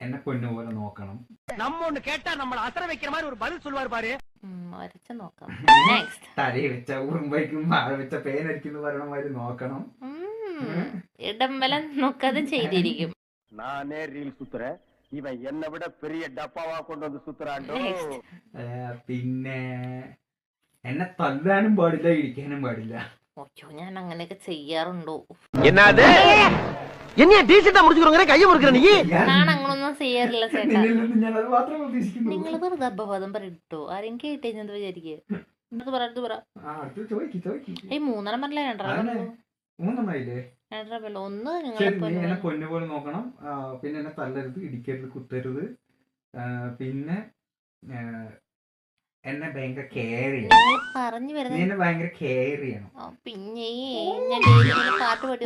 എന്നെ പൊന്നുപോലെ നോക്കണം. നമ്മൊന്ന് കേട്ടാ നമ്മൾ അത്ര വെക്കണ മാതിരി ഒരു ബദൽ சொல்வார் பாரு. വരച്ച് നോക്കാം. തലയിൽ വെച്ച ഉറുമ്പയ്ക്കും വാഴ വെച്ച പേനരിക്കുന്നു പറയണ മാതിരി നോക്കണം. ഇടം വലം നോക്കാതെ ചെയ്തിരിക്കും. നാനേ റീൽ സുത്തുറ ഇവൻ എന്നെ വിട പെരിയ ഡപ്പാവാ കൊണ്ടുവന്ന് സുത്തുറാണ്ടോ. പിന്നെ എന്നെ തല്ലാനും പാടില്ല, ഇരിക്കാനും പാടില്ല. ഓയ്യോ, ഞാൻ അങ്ങനെയൊക്കെ ചെയ്യാറുണ്ടോ? എന്നാത് എന്നെ ഡീസന്റാ മുറിച്ചുകൊടുങ്ങനെ കൈ മുറിക്കണ നീ. ഞാൻ അങ്ങനൊന്നും ചെയ്യാറില്ല ചേട്ടാ. ഞാനത് മാത്രമേ ഉദ്ദേശിക്കുന്നു. നിങ്ങൾ വെറുതെ അപവാദം പറയിട്ടോ. ആരെയും കേട്ടേ ഞാൻ വിചാരിക്കുക. ഈ മൂന്നെണ്ണം പറഞ്ഞില്ല, രണ്ടര ഒന്ന് എന്നെ പൊന്നുപോലെ നോക്കണം. പിന്നെ എന്നെ തല്ലരുത്, ഇടിക്കരുത്, കുത്തരുത്. പിന്നെ എന്നെ ഭയങ്കര കെയർ ചെയ്യണം. പറഞ്ഞു വരുന്നത് എന്നെ ഭയങ്കര കെയർ ചെയ്യണം. പിന്നെ ഞാൻ പാട്ട് പാടി